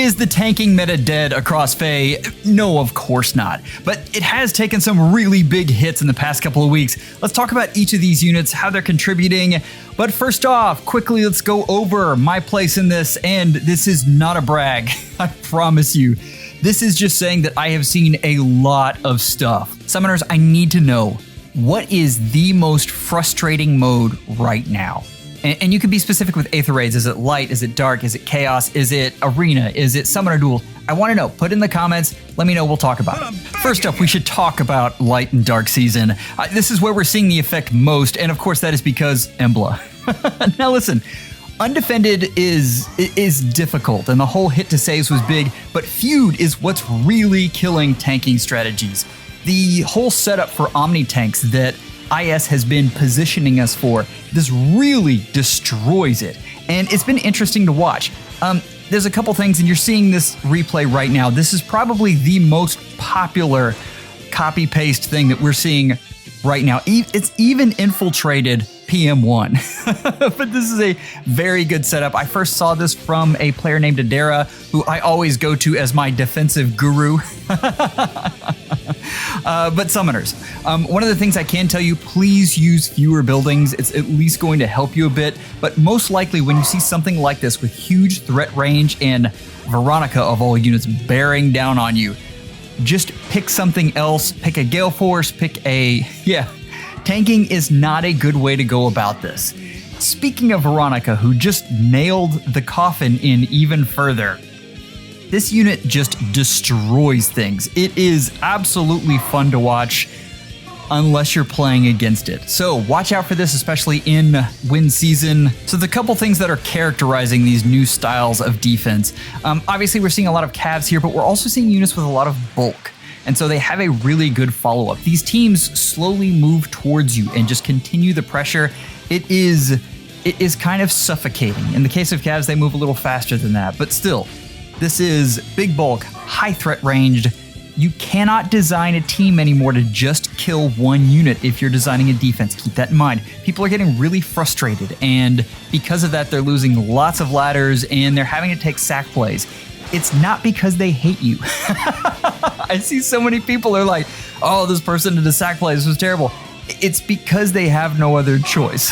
Is the tanking meta dead across FE? No, of course not. But it has taken some really big hits in the past couple of weeks. Let's talk about each of these units, how they're contributing. But first off, quickly let's go over my place in this, and this is not a brag, I promise you. This is just saying that I have seen a lot of stuff. Summoners, I need to know, what is the most frustrating mode right now? And you can be specific with Aether Raids. Is it light? Is it dark? Is it chaos? Is it arena? Is it summoner duel? I want to know. Put in the comments. Let me know. We'll talk about it. First up, we should talk about light and dark season. This is where we're seeing the effect most. And of course, that is because Embla. Now listen, undefended is difficult. And the whole hit to saves was big. But feud is what's really killing tanking strategies. The whole setup for Omni tanks that IS has been positioning us for, this really destroys it. And it's been interesting to watch. There's a couple things, and you're seeing this replay right now. This is probably the most popular copy-paste thing that we're seeing right now. It's even infiltrated PM1. But this is a very good setup. I first saw this from a player named Adara, who I always go to as my defensive guru. But summoners, one of the things I can tell you, please use fewer buildings. It's at least going to help you a bit. But most likely when you see something like this with huge threat range and Veronica of all units bearing down on you, just pick something else. Pick a Gale Force, pick a... Tanking is not a good way to go about this. Speaking of Veronica, who just nailed the coffin in even further, this unit just destroys things. It is absolutely fun to watch unless you're playing against it. So watch out for this, especially in win season. So the couple things that are characterizing these new styles of defense. Obviously, we're seeing a lot of Cavs here, but we're also seeing units with a lot of bulk. And so they have a really good follow-up. These teams slowly move towards you and just continue the pressure. It is kind of suffocating. In the case of Cavs, they move a little faster than that, but still, this is big bulk, high threat ranged. You cannot design a team anymore to just kill one unit if you're designing a defense. Keep that in mind. People are getting really frustrated, and because of that, they're losing lots of ladders and they're having to take sack plays. It's not because they hate you. I see so many people are like, oh, this person did a sack play, this was terrible. It's because they have no other choice.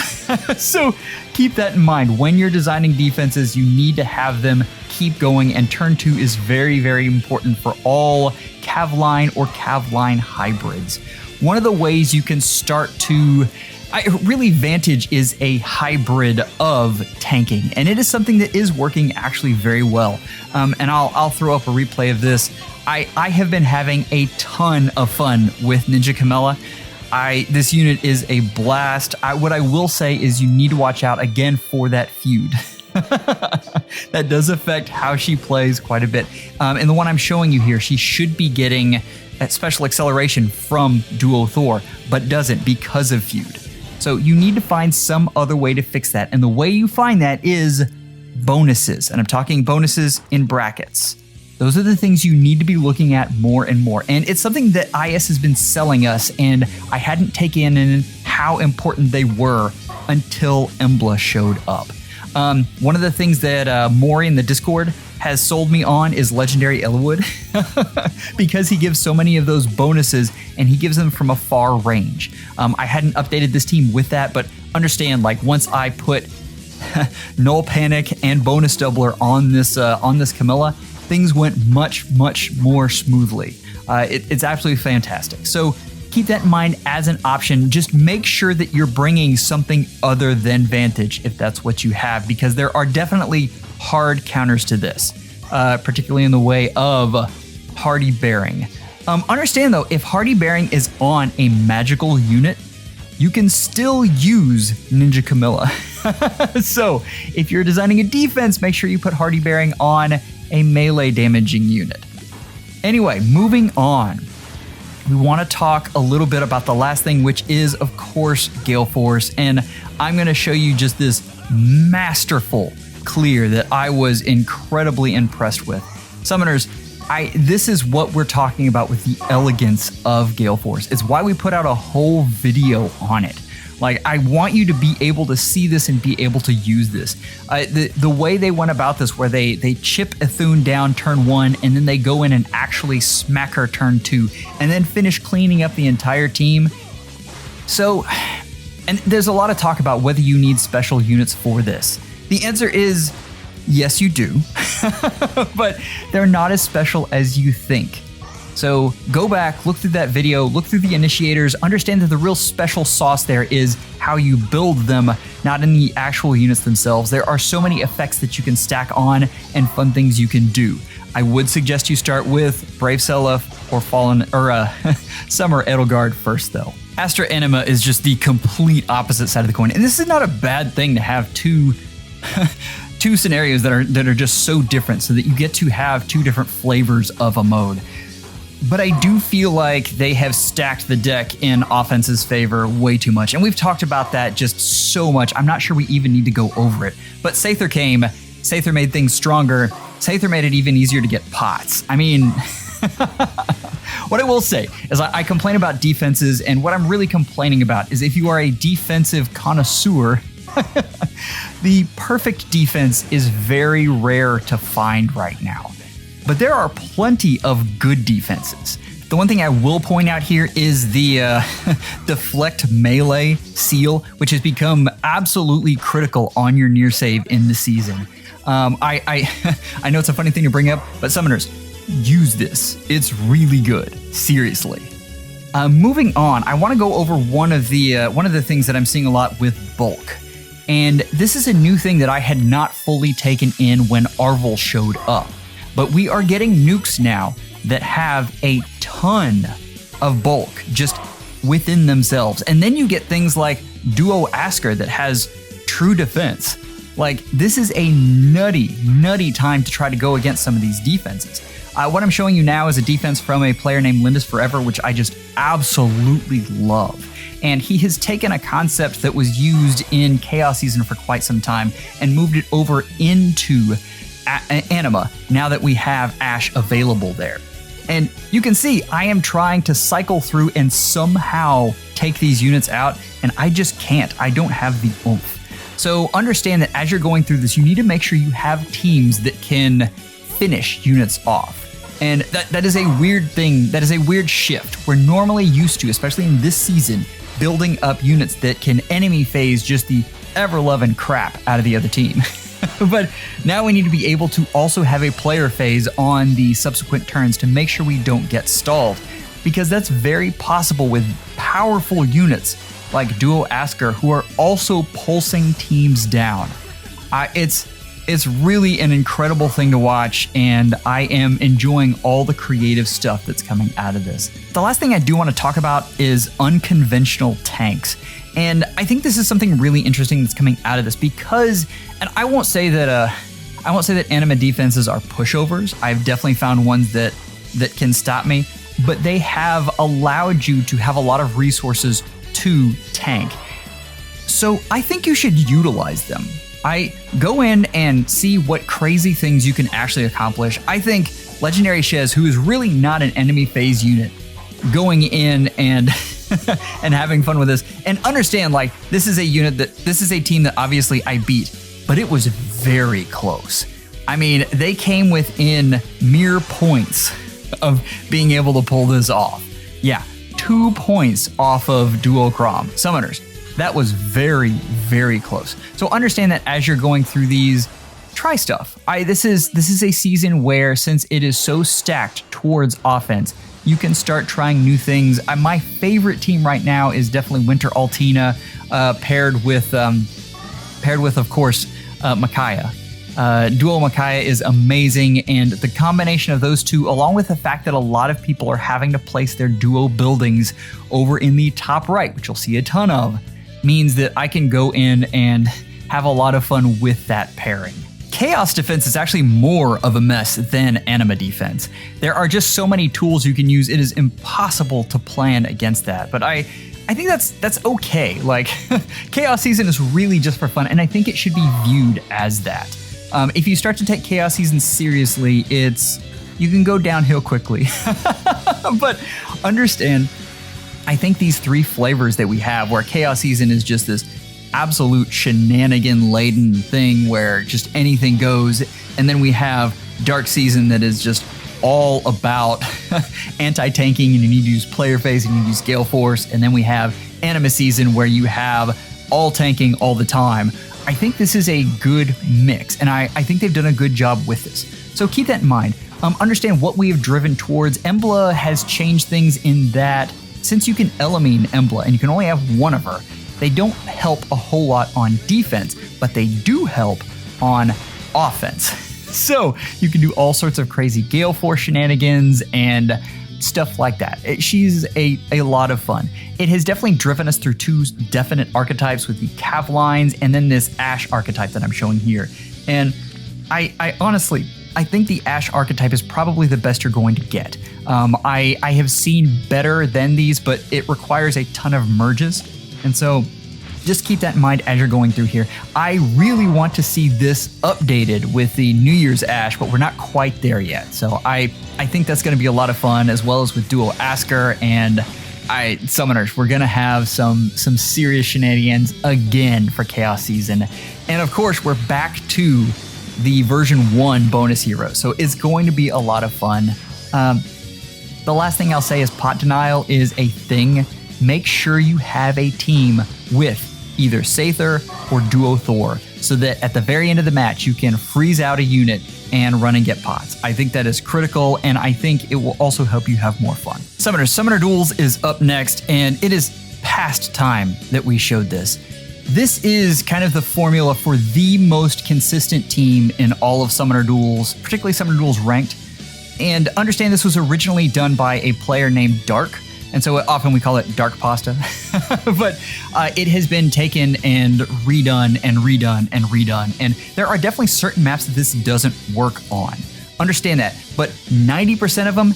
So keep that in mind. When you're designing defenses, you need to have them keep going, and turn 2 is very, very important for all Cavline or Cavline hybrids. One of the ways you can start to... really, Vantage is a hybrid of tanking, and it is something that is working actually very well. And I'll throw up a replay of this. I have been having a ton of fun with Ninja Camilla. This unit is a blast. What I will say is you need to watch out again for that feud. That does affect how she plays quite a bit. And the one I'm showing you here, she should be getting that special acceleration from Duo Thor, but doesn't because of feud. So you need to find some other way to fix that. And the way you find that is bonuses. And I'm talking bonuses in brackets. Those are the things you need to be looking at more and more. And it's something that IS has been selling us, and I hadn't taken in how important they were until Embla showed up. One of the things that Maury in the Discord has sold me on is Legendary Elwood, because he gives so many of those bonuses and he gives them from a far range. I hadn't updated this team with that, but understand, like, once I put Null Panic and Bonus Doubler on this Camilla, things went much, much more smoothly. It's absolutely fantastic. So keep that in mind as an option. Just make sure that you're bringing something other than Vantage if that's what you have, because there are definitely hard counters to this, particularly in the way of Hardy Bearing. Understand though, if Hardy Bearing is on a magical unit, you can still use Ninja Camilla. So if you're designing a defense, make sure you put Hardy Bearing on a melee damaging unit. Anyway, moving on. We want to talk a little bit about the last thing, which is, of course, Gale Force. And I'm going to show you just this masterful clear that I was incredibly impressed with. Summoners, this is what we're talking about with the elegance of Gale Force. It's why we put out a whole video on it. Like, I want you to be able to see this and be able to use this. The way they went about this, where they chip Ithune down turn 1, and then they go in and actually smack her turn 2, and then finish cleaning up the entire team. So, and there's a lot of talk about whether you need special units for this. The answer is yes, you do, but they're not as special as you think. So go back, look through that video, look through the initiators, understand that the real special sauce there is how you build them, not in the actual units themselves. There are so many effects that you can stack on and fun things you can do. I would suggest you start with Brave Seliph or Summer Edelgard first though. Astra Anima is just the complete opposite side of the coin. And this is not a bad thing to have two scenarios that are just so different, so that you get to have two different flavors of a mode. But I do feel like they have stacked the deck in offense's favor way too much. And we've talked about that just so much. I'm not sure we even need to go over it. But Sather came, Sather made things stronger. Sather made it even easier to get pots. I mean, what I will say is I complain about defenses, and what I'm really complaining about is if you are a defensive connoisseur, the perfect defense is very rare to find right now. But there are plenty of good defenses. The one thing I will point out here is the deflect melee seal, which has become absolutely critical on your near save in the season. I know it's a funny thing to bring up, but summoners, use this. It's really good. Seriously. Moving on, I want to go over one of the things that I'm seeing a lot with bulk. And this is a new thing that I had not fully taken in when Arvel showed up. But we are getting nukes now that have a ton of bulk just within themselves. And then you get things like Duo Asker that has true defense. Like, this is a nutty time to try to go against some of these defenses. What I'm showing you now is a defense from a player named Lindis Forever, which I just absolutely love. And he has taken a concept that was used in Chaos Season for quite some time and moved it over into Anima, now that we have Ash available there. And you can see I am trying to cycle through and somehow take these units out, and I just can't. I don't have the oomph. So understand that as you're going through this, you need to make sure you have teams that can finish units off. And that is a weird thing. That is a weird shift. We're normally used to, especially in this season, building up units that can enemy phase just the ever-loving crap out of the other team. But now we need to be able to also have a player phase on the subsequent turns to make sure we don't get stalled, because that's very possible with powerful units like Duo Asker, who are also pulsing teams down. It's really an incredible thing to watch, and I am enjoying all the creative stuff that's coming out of this. The last thing I do want to talk about is unconventional tanks. And I think this is something really interesting that's coming out of this because, and I won't say that Anima defenses are pushovers. I've definitely found ones that can stop me, but they have allowed you to have a lot of resources to tank. So I think you should utilize them. I go in and see what crazy things you can actually accomplish. I think Legendary Shez, who is really not an enemy phase unit, going in and and having fun with this, and understand, like, this is a team that obviously I beat, but it was very close. I mean, they came within mere points of being able to pull this off. Yeah, 2 points off of Duocrom. Summoners, that was very, very close. So understand that as you're going through these, try stuff. This is a season where, since it is so stacked towards offense, you can start trying new things. My favorite team right now is definitely Winter Altina, paired with, of course, Micaiah. Duo Micaiah is amazing, and the combination of those two, along with the fact that a lot of people are having to place their duo buildings over in the top right, which you'll see a ton of, means that I can go in and have a lot of fun with that pairing. Chaos defense is actually more of a mess than Anima defense. There are just so many tools you can use, it is impossible to plan against that. But I think that's okay. Like, Chaos Season is really just for fun, and I think it should be viewed as that. If you start to take Chaos Season seriously, you can go downhill quickly. But understand I think these three flavors that we have, where Chaos Season is just this absolute shenanigan-laden thing where just anything goes, and then we have Dark Season that is just all about anti-tanking, and you need to use player phase and you need to use Gale Force, and then we have Anima Season where you have all tanking all the time. I think this is a good mix, and I think they've done a good job with this. So keep that in mind. Understand what we have driven towards. Embla has changed things in that since you can Elamine Embla and you can only have one of her, they don't help a whole lot on defense, but they do help on offense. So you can do all sorts of crazy Gale Force shenanigans and stuff like that. She's a lot of fun. It has definitely driven us through two definite archetypes with the Cav lines and then this Ash archetype that I'm showing here. And I honestly, I think the Ash archetype is probably the best you're going to get. I have seen better than these, but it requires a ton of merges. And so just keep that in mind as you're going through here. I really want to see this updated with the New Year's Ash, but we're not quite there yet. So I think that's going to be a lot of fun, as well as with Dual Asker and Summoners. We're going to have some serious shenanigans again for Chaos Season. And of course, we're back to the version 1 bonus heroes. So it's going to be a lot of fun. The last thing I'll say is pot denial is a thing. Make sure you have a team with either Sather or Duo Thor, so that at the very end of the match, you can freeze out a unit and run and get pots. I think that is critical, and I think it will also help you have more fun. Summoner Duels is up next, and it is past time that we showed this. This is kind of the formula for the most consistent team in all of Summoner Duels, particularly Summoner Duels Ranked. And understand this was originally done by a player named Dark, and so often we call it Dark Pasta. But it has been taken and redone and redone and redone. And there are definitely certain maps that this doesn't work on. Understand that. But 90% of them,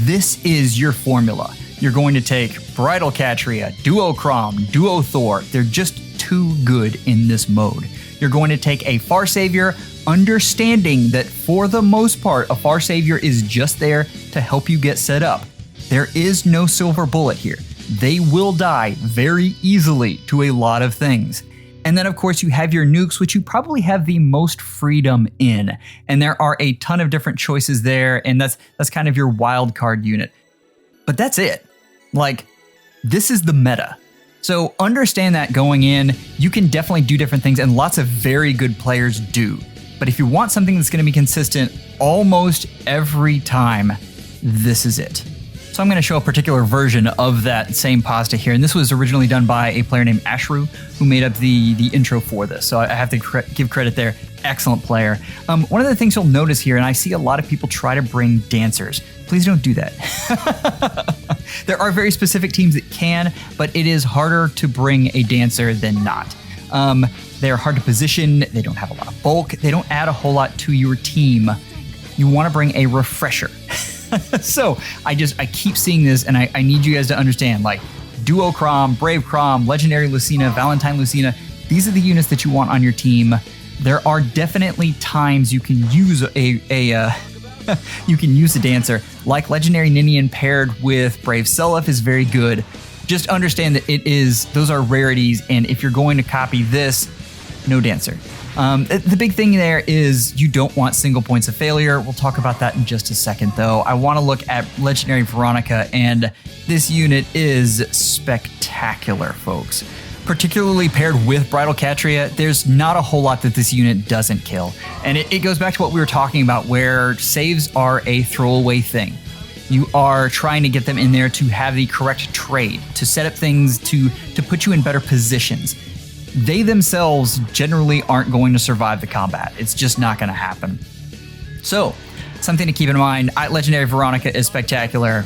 this is your formula. You're going to take Bridal Catria, Duo Crom, Duo Thor. They're just too good in this mode. You're going to take a Far Savior, understanding that for the most part, a Far Savior is just there to help you get set up. There is no silver bullet here. They will die very easily to a lot of things. And then of course you have your nukes, which you probably have the most freedom in. And there are a ton of different choices there, and that's kind of your wild card unit. But that's it. Like, this is the meta. So understand that going in, you can definitely do different things, and lots of very good players do. But if you want something that's going to be consistent almost every time, this is it. So I'm going to show a particular version of that same pasta here, and this was originally done by a player named Ashru, who made up the intro for this. So I have to give credit there. Excellent player. One of the things you'll notice here, and I see a lot of people try to bring dancers. Please don't do that. There are very specific teams that can, but it is harder to bring a dancer than not. They're hard to position. They don't have a lot of bulk. They don't add a whole lot to your team. You want to bring a refresher. So I keep seeing this, and I need you guys to understand, like Duo Crom, Brave Crom, Legendary Lucina, Valentine Lucina, these are the units that you want on your team. There are definitely times you can use you can use a dancer, like Legendary Ninian paired with Brave Seliph is very good. Just understand that those are rarities, and if you're going to copy this, no dancer. The big thing there is you don't want single points of failure. We'll talk about that in just a second, though. I want to look at Legendary Veronica, and this unit is spectacular, folks. Particularly paired with Bridal Catria, there's not a whole lot that this unit doesn't kill. And it goes back to what we were talking about, where saves are a throwaway thing. You are trying to get them in there to have the correct trade, to set up things to put you in better positions. They themselves generally aren't going to survive the combat. It's just not going to happen. So, something to keep in mind, Legendary Veronica is spectacular.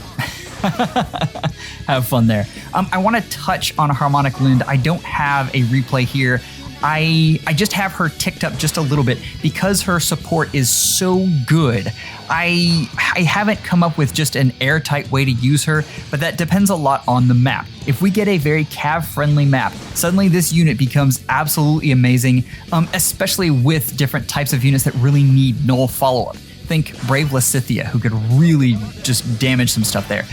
Have fun there. I want to touch on Harmonic Lund. I don't have a replay here. I just have her ticked up just a little bit because her support is so good. I haven't come up with just an airtight way to use her, but that depends a lot on the map. If we get a very cav-friendly map, suddenly this unit becomes absolutely amazing, especially with different types of units that really need null follow-up. Think Brave Lysithea, who could really just damage some stuff there.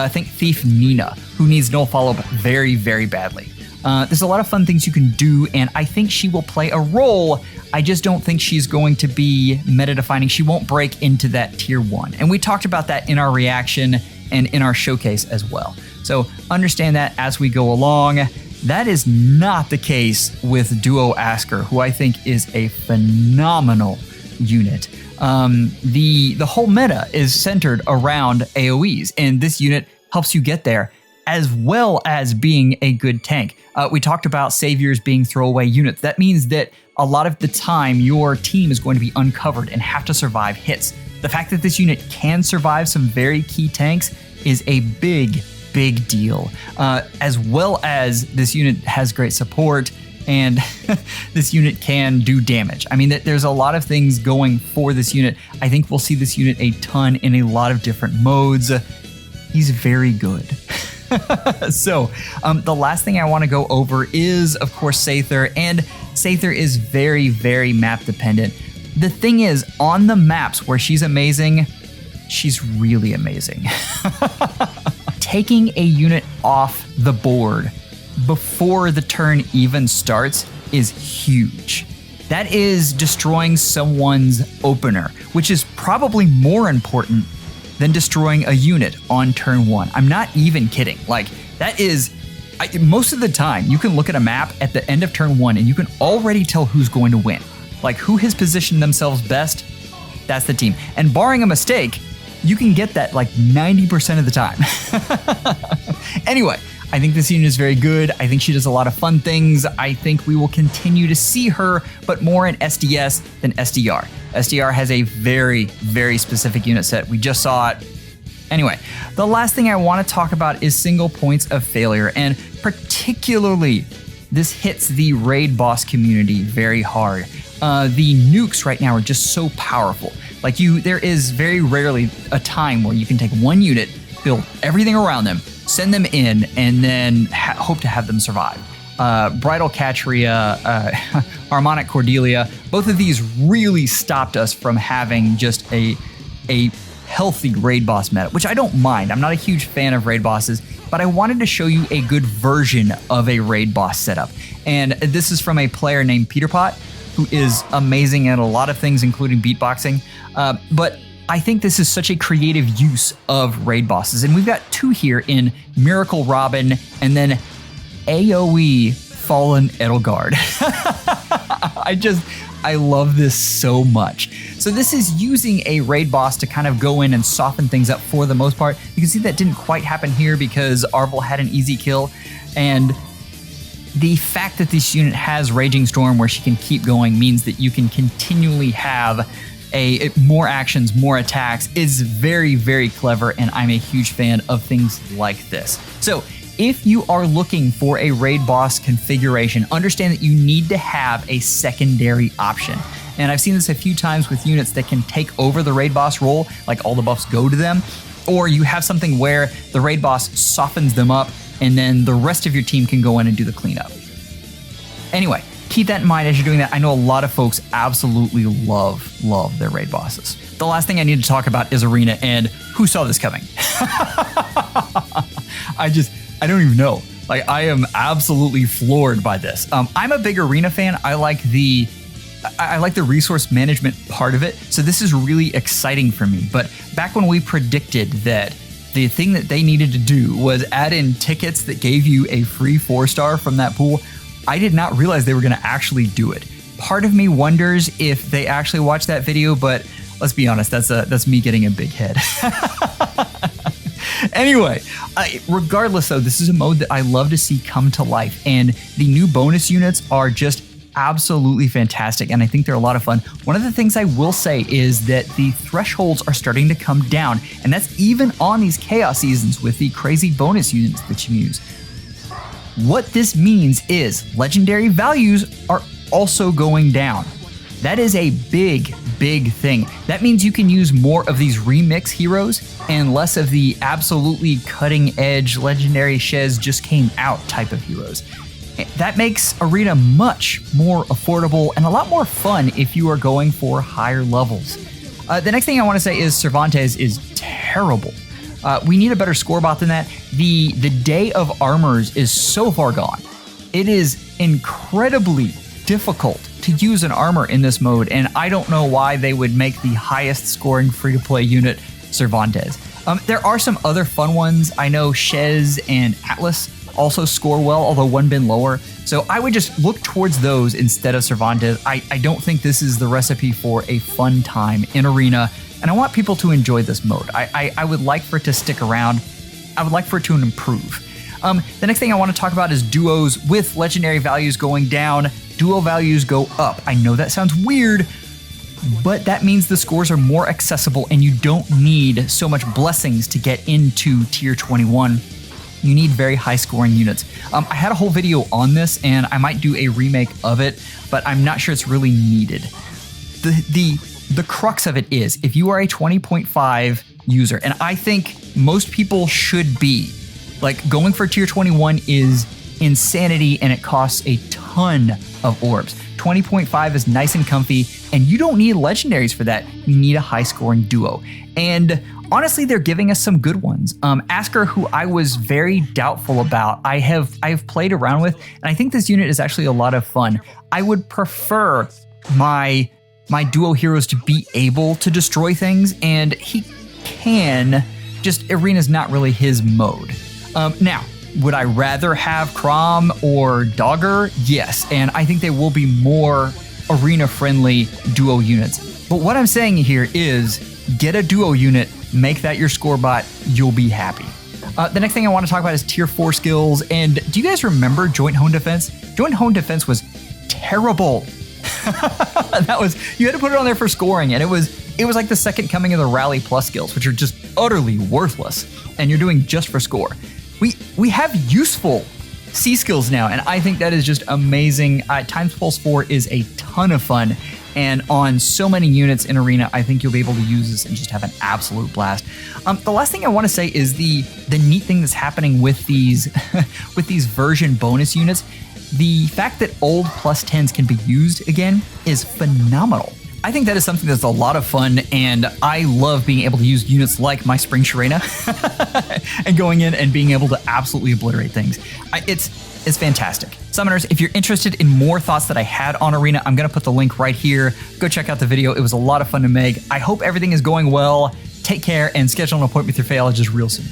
Think Thief Nina, who needs null follow-up very, very badly. There's a lot of fun things you can do, and I think she will play a role. I just don't think she's going to be meta-defining. She won't break into that tier 1. And we talked about that in our reaction and in our showcase as well. So understand that as we go along. That is not the case with Duo Asker, who I think is a phenomenal unit. The whole meta is centered around AoEs, and this unit helps you get there, as well as being a good tank. We talked about saviors being throwaway units. That means that a lot of the time your team is going to be uncovered and have to survive hits. The fact that this unit can survive some very key tanks is a big deal. As well as this unit has great support, and this unit can do damage. I mean, there's a lot of things going for this unit. I think we'll see this unit a ton in a lot of different modes. He's very good. So the last thing I want to go over is, of course, Sather, and Sather is very, very map dependent. The thing is, on the maps where she's amazing, she's really amazing. Taking a unit off the board before the turn even starts is huge. That is destroying someone's opener, which is probably more important than destroying a unit on turn 1. I'm not even kidding. Like, that is, most of the time, you can look at a map at the end of turn 1 and you can already tell who's going to win. Like, who has positioned themselves best, that's the team. And barring a mistake, you can get that like 90% of the time. Anyway, I think this unit is very good. I think she does a lot of fun things. I think we will continue to see her, but more in SDS than SDR. SDR has a very, very specific unit set. We just saw it. Anyway, the last thing I want to talk about is single points of failure, and particularly this hits the raid boss community very hard. The nukes right now are just so powerful. Like, there is very rarely a time where you can take one unit, build everything around them, send them in, and then hope to have them survive. Bridal Catria, Harmonic Cordelia, both of these really stopped us from having just a healthy raid boss meta, which I don't mind. I'm not a huge fan of raid bosses, but I wanted to show you a good version of a raid boss setup. And this is from a player named Peterpot, who is amazing at a lot of things, including beatboxing. But I think this is such a creative use of raid bosses. And we've got 2 here in Miracle Robin and then AoE Fallen Edelgard. I love this so much. So this is using a raid boss to kind of go in and soften things up for the most part. You can see that didn't quite happen here because Arvel had an easy kill. And the fact that this unit has Raging Storm where she can keep going means that you can continually have more actions, more attacks is very, very clever, and I'm a huge fan of things like this. So if you are looking for a raid boss configuration, understand that you need to have a secondary option. And I've seen this a few times with units that can take over the raid boss role, like all the buffs go to them, or you have something where the raid boss softens them up and then the rest of your team can go in and do the cleanup. Anyway, keep that in mind as you're doing that. I know a lot of folks absolutely love their raid bosses. The last thing I need to talk about is Arena, and who saw this coming? I don't even know. Like, I am absolutely floored by this. I'm a big Arena fan. I like the resource management part of it. So this is really exciting for me. But back when we predicted that the thing that they needed to do was add in tickets that gave you a free 4-star from that pool, I did not realize they were going to actually do it. Part of me wonders if they actually watched that video, but let's be honest, that's me getting a big head. Anyway, regardless though, this is a mode that I love to see come to life, and the new bonus units are just absolutely fantastic, and I think they're a lot of fun. One of the things I will say is that the thresholds are starting to come down, and that's even on these chaos seasons with the crazy bonus units that you use. What this means is legendary values are also going down. That is a big thing. That means you can use more of these remix heroes and less of the absolutely cutting edge legendary Shez just came out type of heroes. That makes Arena much more affordable and a lot more fun if you are going for higher levels. The next thing I want to say is Cervantes is terrible. We need a better score bot than that. The day of armors is so far gone. It is incredibly difficult to use an armor in this mode, and I don't know why they would make the highest scoring free-to-play unit Cervantes. There are some other fun ones. I know Shez and Atlas also score well, although one bin lower. So I would just look towards those instead of Cervantes. I don't think this is the recipe for a fun time in Arena, and I want people to enjoy this mode. I would like for it to stick around. I would like for it to improve. The next thing I want to talk about is duos with legendary values going down. Duo values go up. I know that sounds weird, but that means the scores are more accessible and you don't need so much blessings to get into tier 21. You need very high scoring units. I had a whole video on this and I might do a remake of it, but I'm not sure it's really needed. The crux of it is, if you are a 20.5 user, and I think most people should be, like, going for tier 21 is insanity and it costs a ton of orbs. 20.5 is nice and comfy, and you don't need legendaries for that. You need a high scoring duo. And honestly, they're giving us some good ones. Astra, who I was very doubtful about, I have played around with, and I think this unit is actually a lot of fun. I would prefer my duo heroes to be able to destroy things, and he can, just Arena's not really his mode. Now, would I rather have Crom or Dogger? Yes, and I think they will be more arena-friendly duo units. But what I'm saying here is, get a duo unit, make that your score bot, you'll be happy. The next thing I want to talk about is tier 4 skills, and do you guys remember Joint Hone Defense? Joint Hone Defense was terrible. You had to put it on there for scoring, and it was like the second coming of the Rally Plus skills, which are just utterly worthless, and you're doing just for score. We have useful C skills now, and I think that is just amazing. Times Pulse 4 is a ton of fun, and on so many units in Arena, I think you'll be able to use this and just have an absolute blast. The last thing I want to say is the neat thing that's happening with these with these version bonus units. The fact that old plus 10s can be used again is phenomenal. I think that is something that's a lot of fun, and I love being able to use units like my Spring Sharena and going in and being able to absolutely obliterate things. It's fantastic. Summoners, if you're interested in more thoughts that I had on Arena, I'm going to put the link right here. Go check out the video. It was a lot of fun to make. I hope everything is going well. Take care and schedule an appointment with your FEHologist real soon.